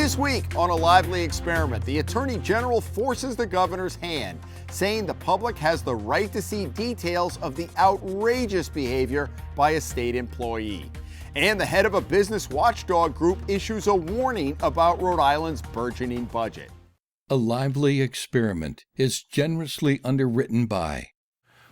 This week on A Lively Experiment, the Attorney General forces the governor's hand, saying the public has the right to see details of the outrageous behavior by a state employee. And the head of a business watchdog group issues a warning about Rhode Island's burgeoning budget. A Lively Experiment is generously underwritten by...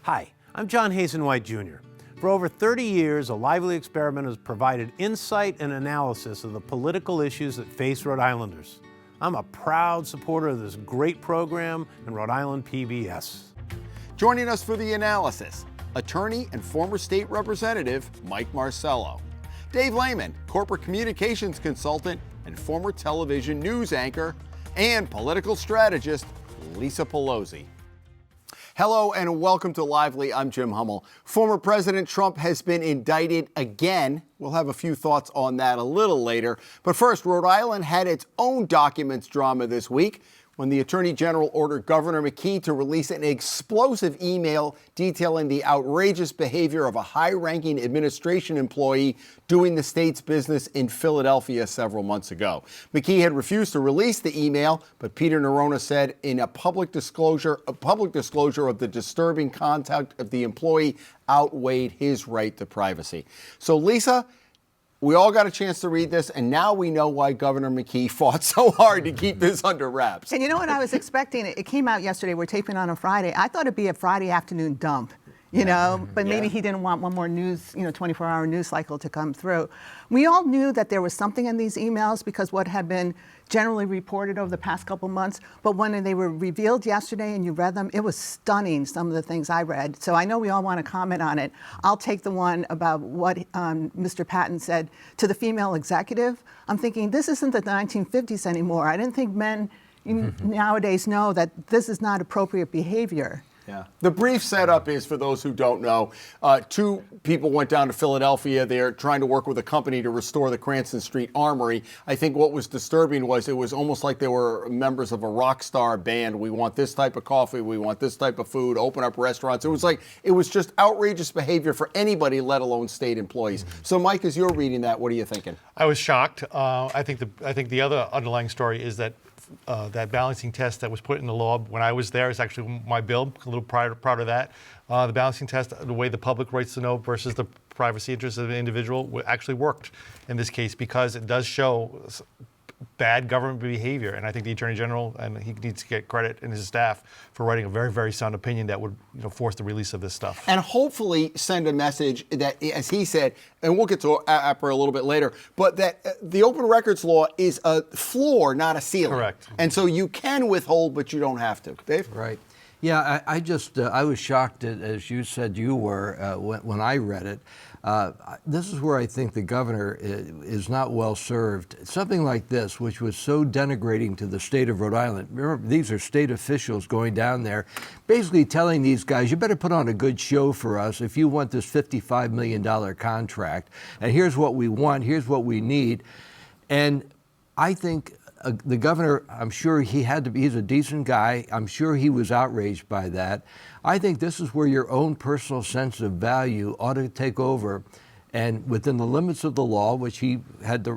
Hi, I'm John Hazenwhite Jr. For over 30 years, A Lively Experiment has provided insight and analysis of the political issues that face Rhode Islanders. I'm a proud supporter of this great program and Rhode Island PBS. Joining us for the analysis, attorney and former state representative Mike Marcello. Dave Layman, corporate communications consultant and former television news anchor, and political strategist Lisa Pelosi. Hello and welcome to Lively. I'm Jim Hummel. Former President Trump has been indicted again. We'll have a few thoughts on that a little later. But first, Rhode Island had its own documents drama this week when the Attorney General ordered Governor McKee to release an explosive email detailing the outrageous behavior of a high-ranking administration employee doing the state's business in Philadelphia several months ago. McKee had refused to release the email, but Peter Nerona said in a public disclosure of the disturbing conduct of the employee outweighed his right to privacy. So, Lisa, we all got a chance to read this, and now we know why Governor McKee fought so hard to keep this under wraps. And you know what I was expecting? It came out yesterday. We're taping on a Friday. I thought it'd be a Friday afternoon dump, but maybe he didn't want one more news, 24-hour news cycle to come through. We all knew that there was something in these emails because what had been generally reported over the past couple months, but when they were revealed yesterday and you read them, it was stunning, some of the things I read. So I know we all want to comment on it. I'll take the one about what Mr. Patton said to the female executive. I'm thinking, this isn't the 1950s anymore. I didn't think men nowadays know that this is not appropriate behavior. Yeah. The brief setup is, for those who don't know, two people went down to Philadelphia. They're trying to work with a company to restore the Cranston Street Armory. I think what was disturbing was it was almost like they were members of a rock star band. We want this type of coffee. We want this type of food. Open up restaurants. It was just outrageous behavior for anybody, let alone state employees. So, Mike, as you're reading that, what are you thinking? I was shocked. I think the other underlying story is that that balancing test that was put in the law when I was there is actually my bill, a little prior to that. The balancing test, the way the public rights to know versus the privacy interests of the individual actually worked in this case because it does show bad government behavior. And I think the Attorney General, and he needs to get credit, and his staff for writing a very, very sound opinion that would force the release of this stuff. And hopefully send a message that, as he said, and we'll get to APRA a little bit later, but that the open records law is a floor, not a ceiling. Correct. And so you can withhold, but you don't have to. Dave? Right. Yeah, I was shocked, as you said you were, when I read it. This is where I think the governor is not well served. Something like this, which was so denigrating to the state of Rhode Island. Remember, these are state officials going down there, basically telling these guys, you better put on a good show for us if you want this $55 million contract. And here's what we want, here's what we need. And I think the governor, I'm sure he's a decent guy. I'm sure he was outraged by that. I think this is where your own personal sense of value ought to take over. And within the limits of the law, which he had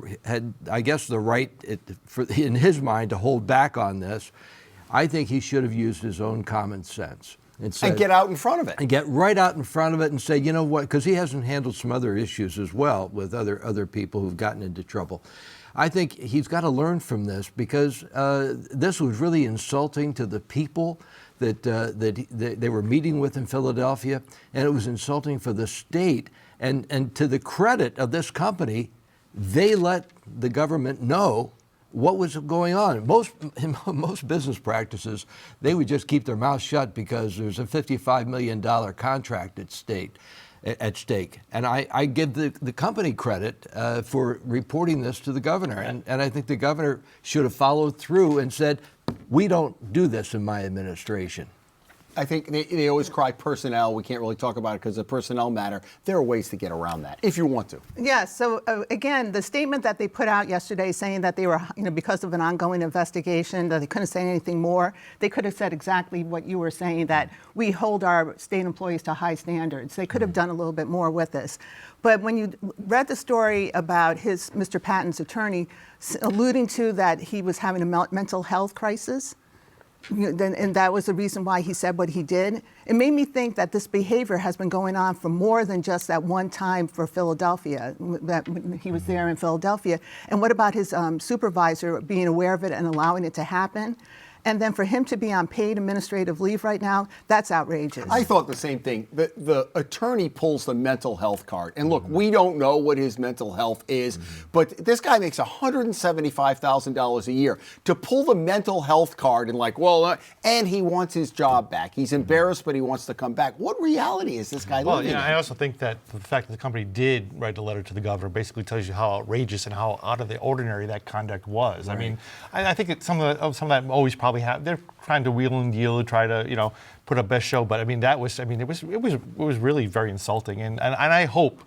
I guess, the right, in his mind, to hold back on this, I think he should have used his own common sense. And get out in front of it. And get right out in front of it and say, you know what, because he hasn't handled some other issues as well with other people who've gotten into trouble. I think he's got to learn from this because this was really insulting to the people that they were meeting with in Philadelphia, and it was insulting for the state. And to the credit of this company, they let the government know what was going on. In most business practices, they would just keep their mouth shut because there's a $55 million contract at stake. And I give the company credit for reporting this to the governor. And I think the governor should have followed through and said, we don't do this in my administration. I think they always cry personnel. We can't really talk about it because of personnel matter. There are ways to get around that if you want to. Yeah, so again, the statement that they put out yesterday saying that they were, because of an ongoing investigation, that they couldn't say anything more. They could have said exactly what you were saying, that we hold our state employees to high standards. They could have done a little bit more with this. But when you read the story about Mr. Patton's attorney alluding to that he was having a mental health crisis, and that was the reason why he said what he did, it made me think that this behavior has been going on for more than just that one time for Philadelphia, that he was there in Philadelphia. And what about his supervisor being aware of it and allowing it to happen? And then for him to be on paid administrative leave right now, that's outrageous. I thought the same thing. The attorney pulls the mental health card. And look, we don't know what his mental health is, but this guy makes $175,000 a year. To pull the mental health card and and he wants his job back. He's embarrassed, but he wants to come back. What reality is this guy living in? I also think that the fact that the company did write a letter to the governor basically tells you how outrageous and how out of the ordinary that conduct was. Right. I mean, I think some of that always probably they're trying to wheel and deal, try to put up best show. But I mean it was really very insulting, and I hope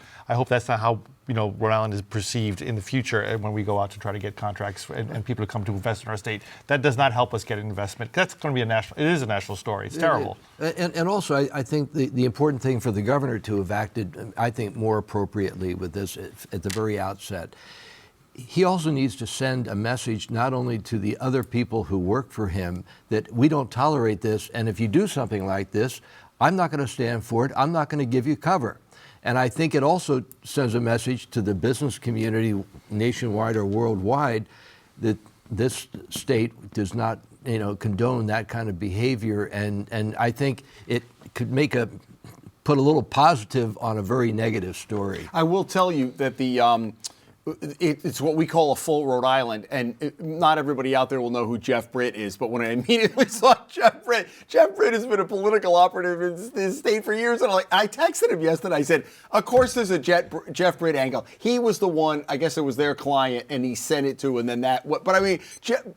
that's not how Rhode Island is perceived in the future when we go out to try to get contracts and people to come to invest in our state. That does not help us get an investment. That's going to be it is a national story. It's terrible. And also, I think the important thing for the governor to have acted, I think, more appropriately with this at the very outset. He also needs to send a message not only to the other people who work for him that we don't tolerate this, and if you do something like this, I'm not going to stand for it. I'm not going to give you cover. And I think it also sends a message to the business community nationwide or worldwide that this state does not, condone that kind of behavior. And I think it could put a little positive on a very negative story. I will tell you that it's what we call a full Rhode Island, and not everybody out there will know who Jeff Britt is, but when I immediately saw Jeff Britt has been a political operative in this state for years, and I texted him yesterday. I said, of course there's a Jeff Britt angle. He was the one, I guess it was their client, and he sent it to, and then but I mean,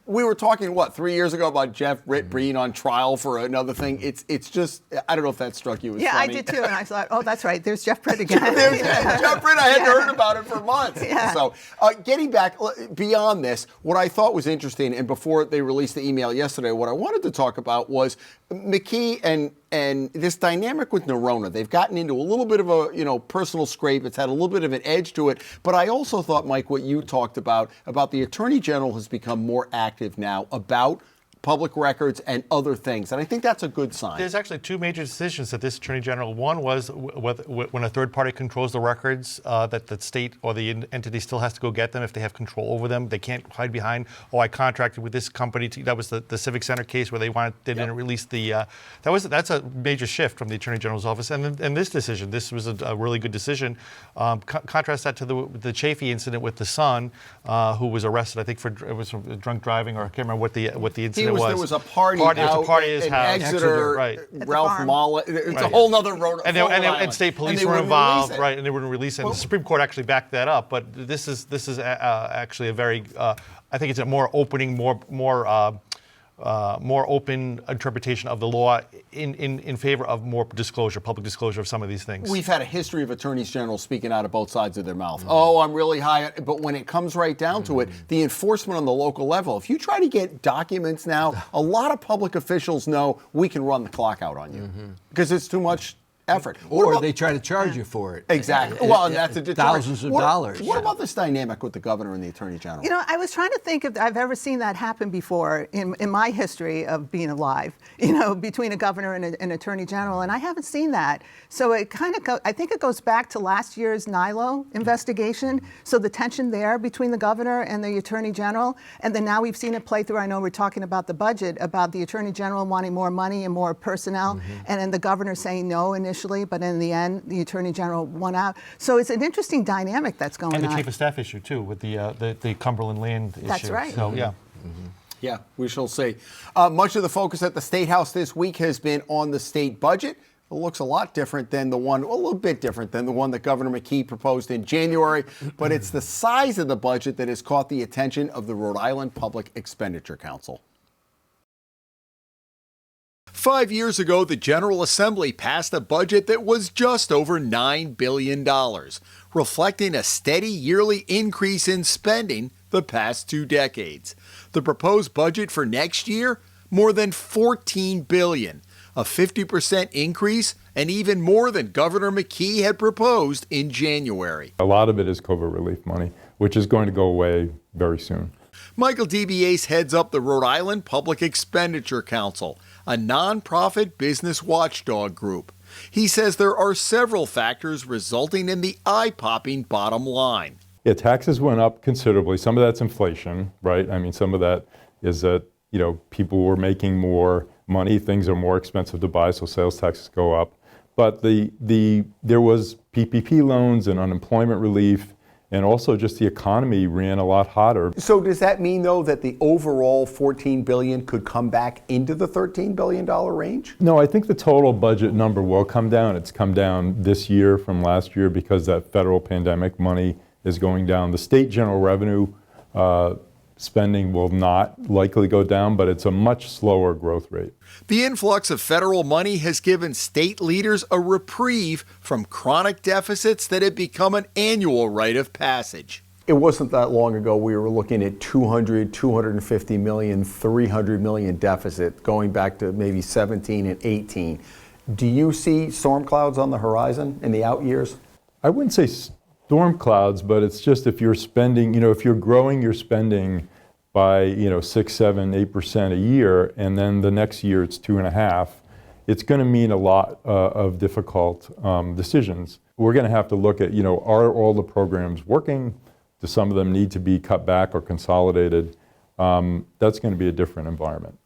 we were talking, 3 years ago about Jeff Britt being on trial for another thing. It's just, I don't know if that struck you as funny. I did too, and I thought, oh, that's right, there's Jeff Britt again. Jeff Britt, I hadn't heard about it for months. Yeah. So getting back beyond this, what I thought was interesting, and before they released the email yesterday, what I wanted to talk about was McKee and this dynamic with Nerona. They've gotten into a little bit of a personal scrape. It's had a little bit of an edge to it. But I also thought, Mike, what you talked about the Attorney General has become more active now about public records and other things. And I think that's a good sign. There's actually two major decisions that this Attorney General, one was when a third party controls the records, that the state or the entity still has to go get them if they have control over them. They can't hide behind, I contracted with this company. That was the Civic Center case where they didn't release the, that's a major shift from the Attorney General's office. And this decision, this was a really good decision. Contrast that to the Chafee incident with the son, who was arrested, I think, for drunk driving, or I can't remember what the incident was. There was a party out at his in house. Exeter, right. Ralph Mollett. It's a whole nother road. And state police were involved, right? And they wouldn't release it. And the Supreme Court actually backed that up. But this is actually a very, I think it's a more open interpretation of the law in favor of more disclosure, public disclosure of some of these things. We've had a history of attorneys general speaking out of both sides of their mouth. Oh, I'm really high. But when it comes right down to it, the enforcement on the local level, if you try to get documents now, a lot of public officials know we can run the clock out on you because it's too much effort. Or they try to charge you for it. Exactly. Well, and that's a deterrent. Thousands of dollars. What about this dynamic with the governor and the attorney general? I was trying to think if I've ever seen that happen before in my history of being alive, between a governor and an attorney general, and I haven't seen that. So it kind of, I think it goes back to last year's NILO investigation. So the tension there between the governor and the attorney general, and then now we've seen it play through. I know we're talking about the budget, about the attorney general wanting more money and more personnel, and then the governor saying no initially, but in the end, the Attorney General won out. So it's an interesting dynamic that's going on. And the Chief of Staff issue, too, with the Cumberland land issue. That's right. So, yeah. Yeah, we shall see. Much of the focus at the State House this week has been on the state budget. It looks a lot different than a little bit different than the one that Governor McKee proposed in January, but it's the size of the budget that has caught the attention of the Rhode Island Public Expenditure Council. 5 years ago, the General Assembly passed a budget that was just over $9 billion, reflecting a steady yearly increase in spending the past 2 decades. The proposed budget for next year, more than $14 billion, a 50% increase, and even more than Governor McKee had proposed in January. A lot of it is COVID relief money, which is going to go away very soon. Michael DeBiase heads up the Rhode Island Public Expenditure Council, a nonprofit business watchdog group. He says there are several factors resulting in the eye-popping bottom line. Yeah, taxes went up considerably. Some of that's inflation, right? I mean, some of that is that, people were making more money, things are more expensive to buy, so sales taxes go up. But there was PPP loans and unemployment relief, and also just the economy ran a lot hotter. So does that mean, though, that the overall $14 billion could come back into the $13 billion range? No, I think the total budget number will come down. It's come down this year from last year because that federal pandemic money is going down. The state general revenue spending will not likely go down, but it's a much slower growth rate. The influx of federal money has given state leaders a reprieve from chronic deficits that had become an annual rite of passage. It wasn't that long ago we were looking at 200, 250 million, 300 million deficit going back to maybe 17 and 18. Do you see storm clouds on the horizon in the out years? I wouldn't say storm clouds, but it's just if you're spending, if you're growing your spending by 6, 7, 8% a year, and then the next year it's 2.5%, it's going to mean a lot of difficult decisions. We're going to have to look at, are all the programs working? Do some of them need to be cut back or consolidated? That's going to be a different environment.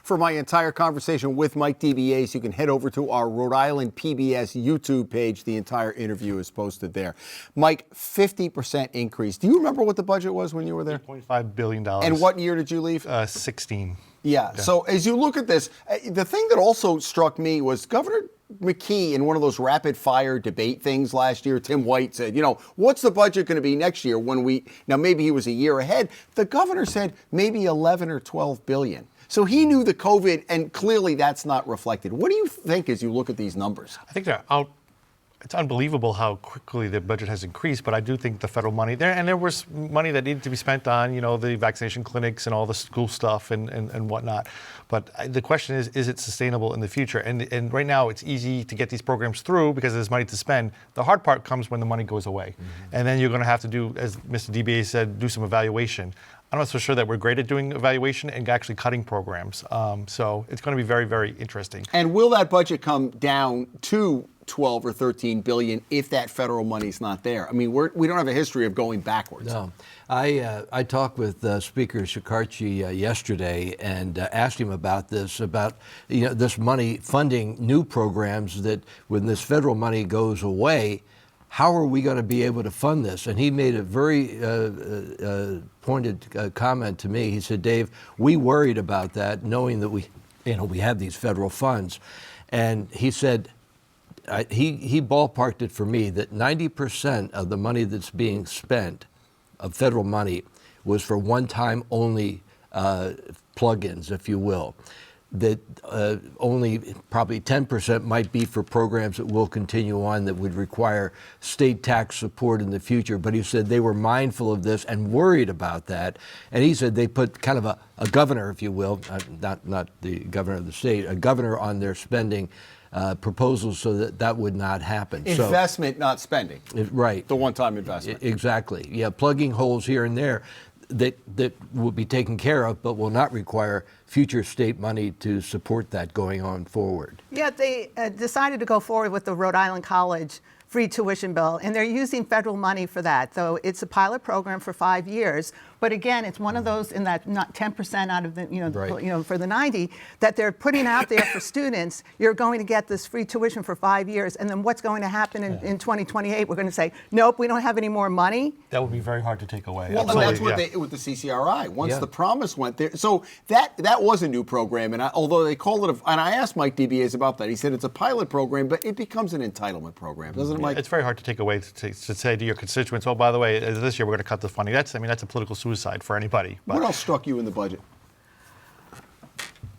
For my entire conversation with Mike DeBiase, you can head over to our Rhode Island PBS YouTube page. The entire interview is posted there. Mike, 50% increase. Do you remember what the budget was when you were there? $8.5 billion. And what year did you leave? 16. Yeah. So as you look at this, the thing that also struck me was Governor McKee in one of those rapid fire debate things last year, Tim White said, what's the budget going to be next year now maybe he was a year ahead. The governor said maybe 11 or 12 billion. So he knew the COVID, and clearly that's not reflected. What do you think as you look at these numbers? I think they're out. It's unbelievable how quickly the budget has increased, but I do think the federal money there was money that needed to be spent on, the vaccination clinics and all the school stuff and whatnot. But the question is it sustainable in the future? And right now it's easy to get these programs through because there's money to spend. The hard part comes when the money goes away. Mm-hmm. And then you're going to have to do, as Mr. DBA said, do some evaluation. I'm not so sure that we're great at doing evaluation and actually cutting programs. So it's going to be very, very interesting. And will that budget come down to 12 or 13 billion if that federal money's not there? I mean, we don't have a history of going backwards. No. I talked with Speaker Shekarchi yesterday and asked him about this money funding new programs that when this federal money goes away, how are we going to be able to fund this? And he made a very pointed comment to me. He said, Dave, we worried about that knowing that we have these federal funds. And he said, he ballparked it for me that 90% of the money that's being spent of federal money was for one-time only plug-ins, if you will. That only probably 10% might be for programs that will continue on that would require state tax support in the future. But he said they were mindful of this and worried about that. And he said they put kind of a governor, if you will, not the governor of the state, a governor on their spending proposals so that would not happen. Investment, not spending. Right. The one-time investment. Exactly. Yeah, plugging holes here and there that will be taken care of, but will not require future state money to support that going on forward. Yeah, they decided to go forward with the Rhode Island College free tuition bill, and they're using federal money for that. So it's a pilot program for 5 years. But again, it's one of those in that not 10% out of the, for the 90 that they're putting out there for students. You're going to get this free tuition for 5 years, and then what's going to happen in 2028? We're going to say, nope, we don't have any more money. That would be very hard to take away. Well, that's what they with the CCRI. Once the promise went there, so that was a new program, and although they call it, and I asked Mike DeBiase about that, he said it's a pilot program, but it becomes an entitlement program, doesn't it, Mike? It's very hard to take away to say to your constituents, oh, by the way, this year we're going to cut the funding. That's a political suicide for anybody. What else struck you in the budget?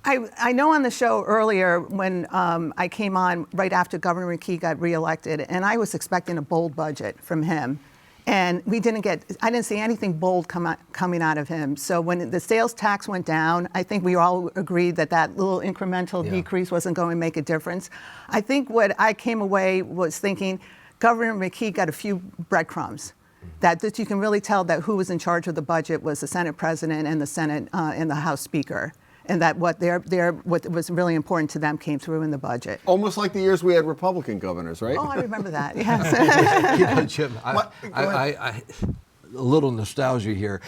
I know on the show earlier when I came on right after Governor McKee got reelected, and I was expecting a bold budget from him. And I didn't see anything bold coming out of him. So when the sales tax went down, I think we all agreed that little incremental decrease wasn't going to make a difference. I think what I came away was thinking, Governor McKee got a few breadcrumbs. That you can really tell that who was in charge of the budget was the Senate President and the Senate and the House Speaker. And that what was really important to them came through in the budget. Almost like the years we had Republican governors, right? Oh, I remember that, yes. Jim, a little nostalgia here.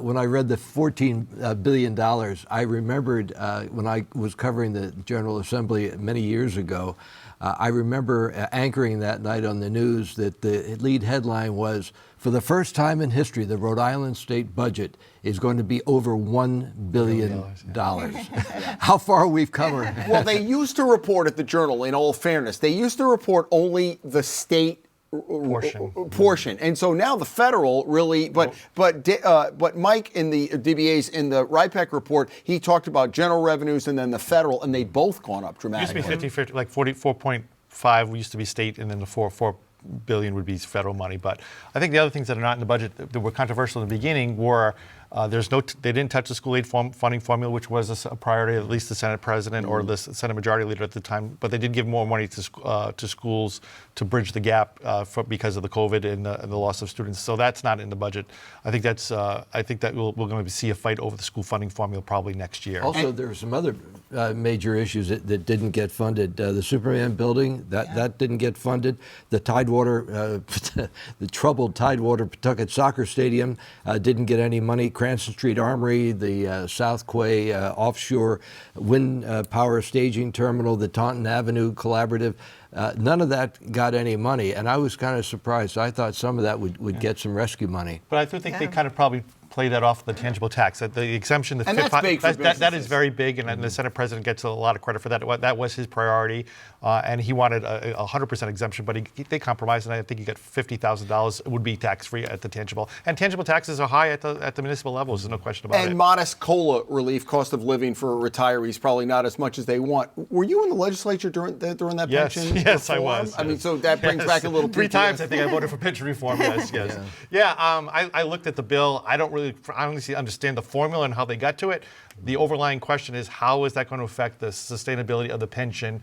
When I read the $14 billion, I remembered when I was covering the General Assembly many years ago, I remember anchoring that night on the news that the lead headline was, for the first time in history, the Rhode Island state budget is going to be over $1 billion. How far we've come. Well, they used to report at the Journal, in all fairness, they used to report only the state portion. And so now the federal really, but Mike in the DBA's in the RIPEC report, he talked about general revenues and then the federal, and they both gone up dramatically. It used to be 50-50, like 44.5 used to be state, and then the 4 billion would be federal money. But I think the other things that are not in the budget that were controversial in the beginning were they didn't touch the school aid funding formula, which was a priority, at least the Senate President or the Senate Majority Leader at the time. But they did give more money to schools to bridge the gap because of the COVID and the loss of students. So that's not in the budget. I think that we're going to see a fight over the school funding formula probably next year. Also, there were some other major issues that didn't get funded. The Superman building, that didn't get funded. The Tidewater, the troubled Tidewater Pawtucket Soccer Stadium didn't get any money. Cranston Street Armory, the South Quay offshore wind power staging terminal, the Taunton Avenue Collaborative, none of that got any money. And I was kind of surprised. I thought some of that would get some rescue money. But I do think they kind of probably play that off the tangible tax. The exemption, that's big for that is very big, and the Senate President gets a lot of credit for that. That was his priority, and he wanted a 100% exemption, but they compromised, and I think he got $50,000 would be tax-free at the tangible. And tangible taxes are high at the municipal levels. There's no question about it. And modest COLA relief, cost of living for retirees, probably not as much as they want. Were you in the legislature during that pension reform? Yes, I was. I mean, so that brings back a little. 3 times I think I voted for pension reform. Yes. I looked at the bill. I honestly understand the formula and how they got to it. The overlying question is, how is that going to affect the sustainability of the pension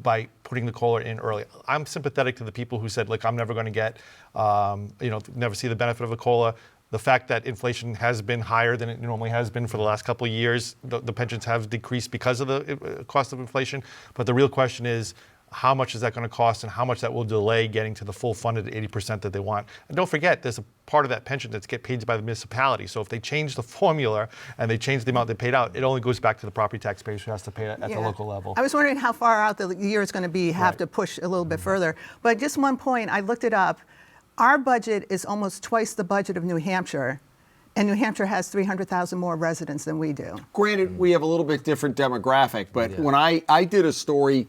by putting the COLA in early? I'm sympathetic to the people who said, look, I'm never going to get, never see the benefit of a COLA. The fact that inflation has been higher than it normally has been for the last couple of years, the pensions have decreased because of the cost of inflation. But the real question is, how much is that going to cost and how much that will delay getting to the full funded 80% that they want? And don't forget, there's a part of that pension that's get paid by the municipality. So if they change the formula and they change the amount they paid out, it only goes back to the property taxpayer who has to pay it at the local level. I was wondering how far out the year is going to be, have to push a little bit further. But just one point, I looked it up. Our budget is almost twice the budget of New Hampshire. And New Hampshire has 300,000 more residents than we do. Granted, we have a little bit different demographic, but when I did a story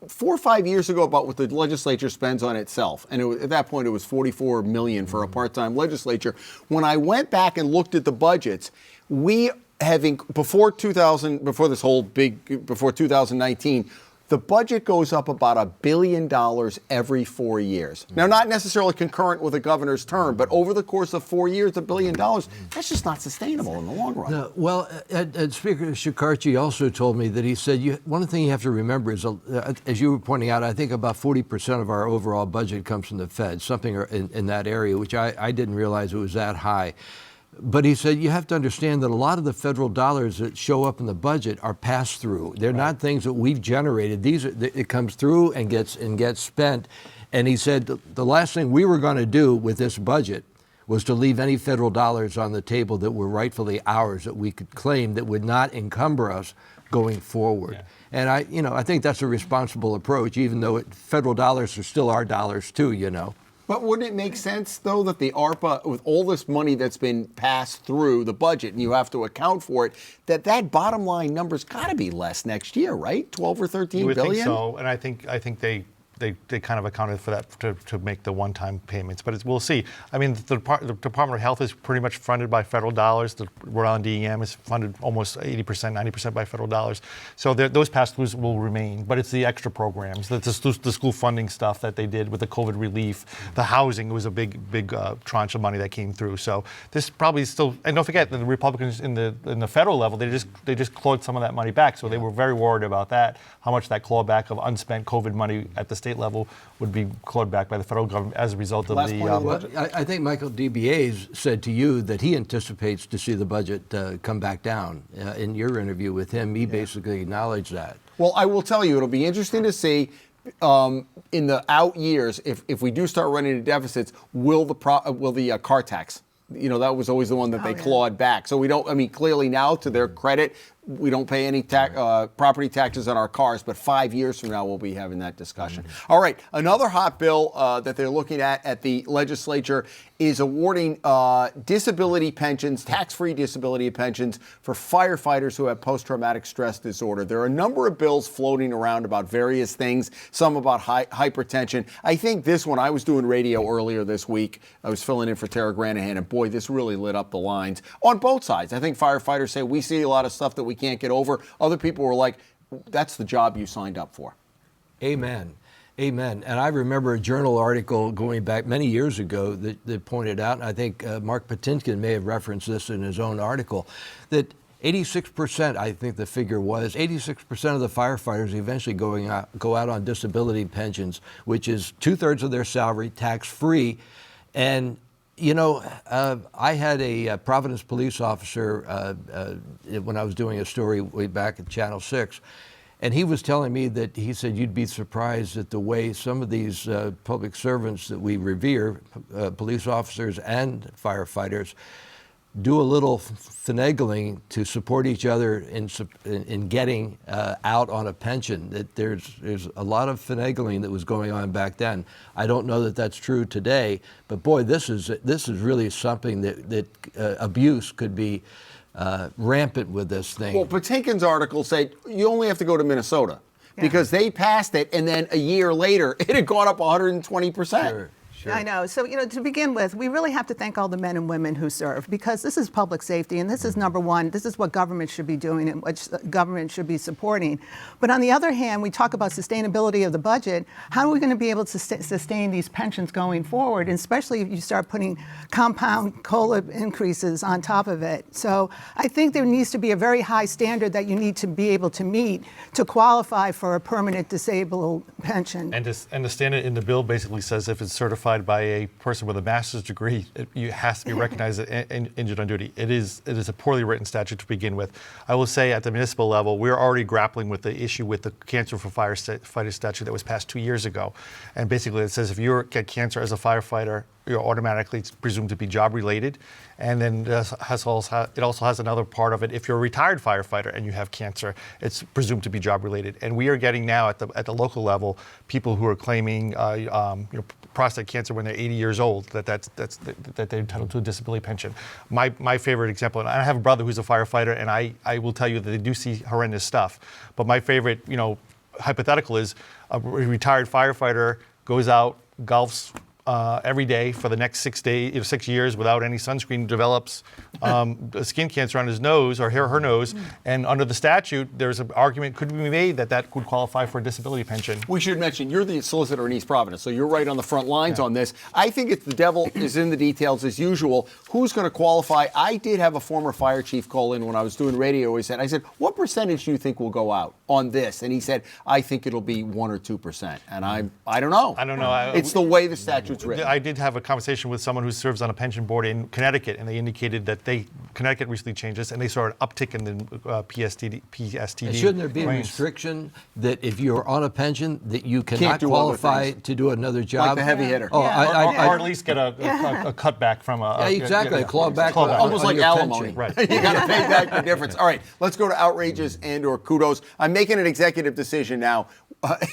4 or 5 years ago about what the legislature spends on itself, and at that point it was $44 million for a part-time legislature. When I went back and looked at the budgets, before 2019, the budget goes up about $1 billion every 4 years. Now, not necessarily concurrent with a governor's term, but over the course of 4 years, $1 billion, that's just not sustainable in the long run. No, well, Speaker Shekarchi also told me that he said, one thing you have to remember is, as you were pointing out, I think about 40% of our overall budget comes from the Fed, something in that area, which I didn't realize it was that high. But he said you have to understand that a lot of the federal dollars that show up in the budget are passed through. They're not things that we've generated. It comes through and gets spent. And he said the last thing we were going to do with this budget was to leave any federal dollars on the table that were rightfully ours, that we could claim, that would not encumber us going forward. Yeah. And I think that's a responsible approach, even though federal dollars are still our dollars too, But wouldn't it make sense, though, that the ARPA, with all this money that's been passed through the budget, and you have to account for it, that bottom line number's got to be less next year, right? 12 or 13 you would billion? think so, and I think they they kind of accounted for that to make the one-time payments. But we'll see. I mean, the Department of Health is pretty much funded by federal dollars. The Rhode Island DEM is funded almost 80%, 90% by federal dollars. So those pass-throughs will remain. But it's the extra programs, the school funding stuff that they did with the COVID relief, the housing was a big tranche of money that came through. So this probably still, and don't forget that the Republicans in the federal level, they just clawed some of that money back. So they were very worried about that, how much that clawback of unspent COVID money at the state level would be clawed back by the federal government as a result of I think Michael DeBiase said to you that he anticipates to see the budget come back down. In your interview with him, he basically acknowledged that. Well, I will tell you, it'll be interesting to see in the out years if we do start running into deficits, will the car tax? You know, that was always the one that they clawed back. So we don't, I mean, clearly now, to their credit, we don't pay any property taxes on our cars, but 5 years from now, we'll be having that discussion. All right, another hot bill that they're looking at the legislature is awarding disability pensions, tax-free disability pensions for firefighters who have post-traumatic stress disorder. There are a number of bills floating around about various things, some about hypertension. I think this one, I was doing radio earlier this week. I was filling in for Tara Granahan, and boy, this really lit up the lines on both sides. I think firefighters say, we see a lot of stuff that we can't get over. Other people were like, that's the job you signed up for. Amen. Amen. And I remember a journal article going back many years ago that pointed out, and I think Mark Patinkin may have referenced this in his own article, that 86%, I think the figure was, 86% of the firefighters eventually go out on disability pensions, which is 2/3 of their salary, tax-free. And you know, I had a Providence police officer when I was doing a story way back at Channel 6, and he was telling me that he said you'd be surprised at the way some of these public servants that we revere, police officers and firefighters, do a little finagling to support each other in getting out on a pension. That there's a lot of finagling that was going on back then. I don't know that that's true today, but boy, this is really something that abuse could be rampant with this thing. Well, Patinkin's article said you only have to go to Minnesota because they passed it, and then a year later it had gone up 120%. Sure. Sure. I know. So, you know, to begin with, we really have to thank all the men and women who serve, because this is public safety, and this is number one. This is what government should be doing and what government should be supporting. But on the other hand, we talk about sustainability of the budget. How are we going to be able to sustain these pensions going forward, and especially if you start putting compound COLA increases on top of it? So I think there needs to be a very high standard that you need to be able to meet to qualify for a permanent disabled pension. And the standard in the bill basically says if it's certified by a person with a master's degree, it has to be recognized as injured on duty. It is a poorly written statute to begin with. I will say at the municipal level, we're already grappling with the issue with the cancer for firefighters statute that was passed 2 years ago. And basically it says if you get cancer as a firefighter, you're automatically presumed to be job related. And then it also has another part of it. If you're a retired firefighter and you have cancer, it's presumed to be job related. And we are getting now at the local level people who are claiming prostate cancer when they're 80 years old, that they're entitled to a disability pension. My favorite example, and I have a brother who's a firefighter, and I will tell you that they do see horrendous stuff. But my favorite, hypothetical is a retired firefighter goes out, golfs every day for the next 6 years without any sunscreen, develops skin cancer on his nose or her nose, and under the statute, there's an argument could be made that could qualify for a disability pension. We should mention you're the solicitor in East Providence, so you're right on the front lines on this. I think the devil is in the details as usual. Who's going to qualify? I did have a former fire chief call in when I was doing radio. I said, what percentage do you think will go out on this? And he said, I think it'll be 1 or 2%. And I don't know. I don't know. It's the way the statute's written. I did have a conversation with someone who serves on a pension board in Connecticut, and they indicated that Connecticut recently changed this, and they saw an uptick in the PSTD. And shouldn't there be a restriction that if you're on a pension that you cannot qualify to do another job? Like the heavy hitter. Oh, or at least get a cutback from a... exactly, a clawback. Almost like alimony. Right. You got to pay back the difference. All right, let's go to outrages and or kudos. I'm making an executive decision now.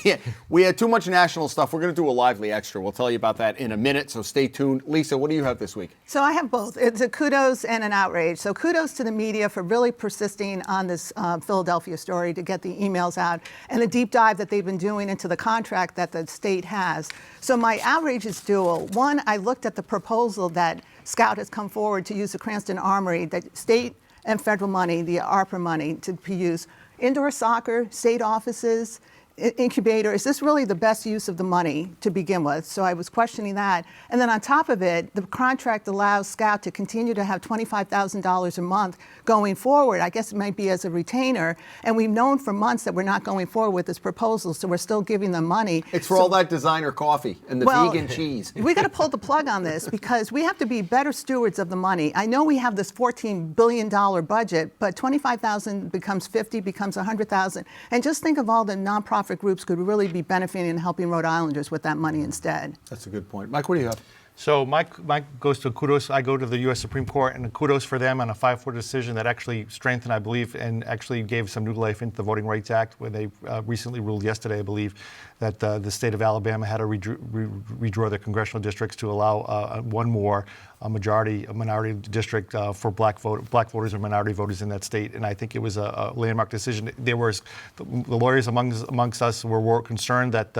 Yeah, we had too much national stuff. We're going to do a lively extra. We'll tell you about that in a minute, so stay tuned. Lisa, what do you have this week? So I have both. It's a kudos and an outrage. So kudos to the media for really persisting on this Philadelphia story to get the emails out and the deep dive that they've been doing into the contract that the state has. So my outrage is dual. One, I looked at the proposal that Scout has come forward to use the Cranston Armory, that state and federal money, the ARPA money, to be used indoor soccer, state offices, incubator. Is this really the best use of the money to begin with? So I was questioning that. And then on top of it, the contract allows Scout to continue to have $25,000 a month going forward. I guess it might be as a retainer. And we've known for months that we're not going forward with this proposal, so we're still giving them money. It's for all that designer coffee and the vegan cheese. We got to pull the plug on this because we have to be better stewards of the money. I know we have this $14 billion budget, but 25,000 becomes 50, becomes 100,000. And just think of all the nonprofit groups could really be benefiting and helping Rhode Islanders with that money instead. That's a good point. Mike, what do you have? So Mike goes to kudos. I go to the U.S. Supreme Court, and kudos for them on a 5-4 decision that actually strengthened, I believe, and actually gave some new life into the Voting Rights Act, where they recently ruled yesterday, I believe, that the state of Alabama had to redraw their congressional districts to allow one more minority district for black voters and minority voters in that state. And I think it was a landmark decision. There was the lawyers amongst us were concerned that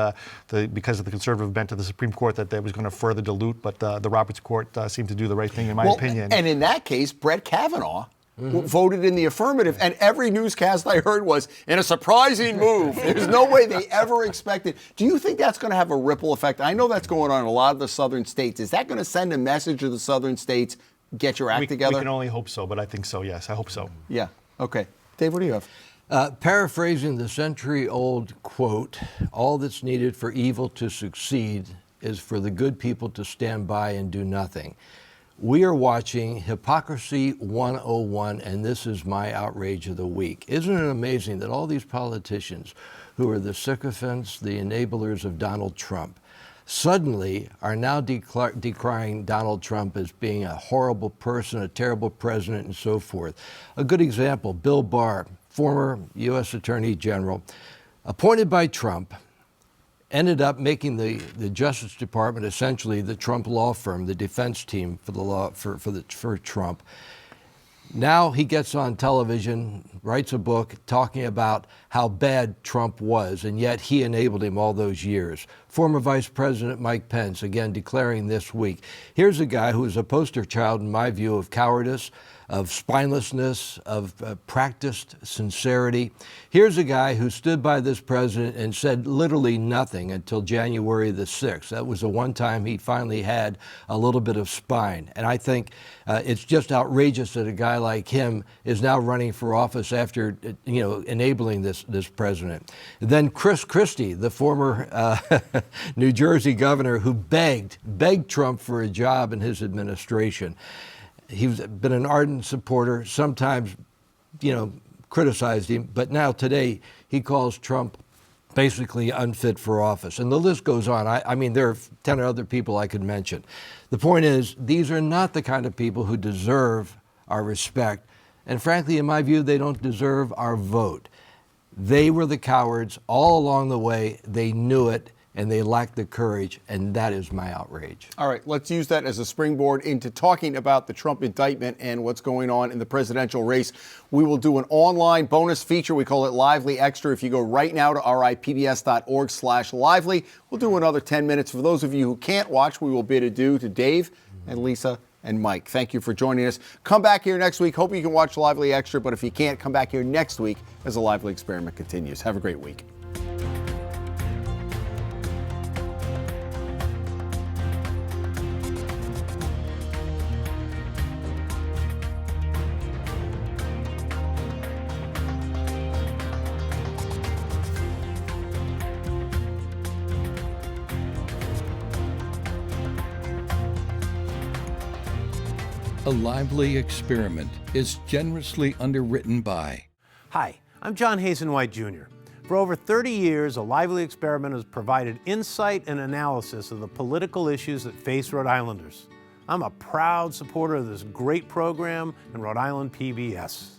because of the conservative bent of the Supreme Court that was going to further dilute, but the Roberts Court seemed to do the right thing, in my opinion. And in that case, Brett Kavanaugh voted in the affirmative, and every newscast I heard was, in a surprising move. There's no way they ever expected. Do you think that's going to have a ripple effect? I know that's going on in a lot of the southern states. Is that going to send a message to the southern states, get your act together? We can only hope so, but I think so, yes. I hope so. Yeah. Okay. Dave, what do you have? Paraphrasing the century-old quote, all that's needed for evil to succeed is for the good people to stand by and do nothing. We are watching Hypocrisy 101, and this is my outrage of the week. Isn't it amazing that all these politicians who are the sycophants, the enablers of Donald Trump, suddenly are now decrying Donald Trump as being a horrible person, a terrible president, and so forth? A good example, Bill Barr, former U.S. Attorney General, appointed by Trump, ended up making the Justice Department essentially the Trump law firm, the defense team for the law for Trump. Now he gets on television, writes a book talking about how bad Trump was, and yet he enabled him all those years. Former Vice President Mike Pence, again declaring this week. Here's a guy who is a poster child, in my view, of cowardice, of spinelessness, of practiced sincerity. Here's a guy who stood by this president and said literally nothing until January the 6th. That was the one time he finally had a little bit of spine. And I think it's just outrageous that a guy like him is now running for office after, enabling this president. Then Chris Christie, the former New Jersey governor, who begged Trump for a job in his administration. He's been an ardent supporter, sometimes, criticized him, but now today he calls Trump basically unfit for office. And the list goes on. I mean, there are 10 other people I could mention. The point is, these are not the kind of people who deserve our respect. And frankly, in my view, they don't deserve our vote. They were the cowards all along the way. They knew it. And they lack the courage, and that is my outrage. All right, let's use that as a springboard into talking about the Trump indictment and what's going on in the presidential race. We will do an online bonus feature. We call it Lively Extra. If you go right now to ripbs.org/lively, we'll do another 10 minutes. For those of you who can't watch, we will bid adieu to Dave and Lisa and Mike. Thank you for joining us. Come back here next week. Hope you can watch Lively Extra, but if you can't, come back here next week as the Lively Experiment continues. Have a great week. A Lively Experiment is generously underwritten by... Hi, I'm John Hazen-White Jr. For over 30 years, A Lively Experiment has provided insight and analysis of the political issues that face Rhode Islanders. I'm a proud supporter of this great program and Rhode Island PBS.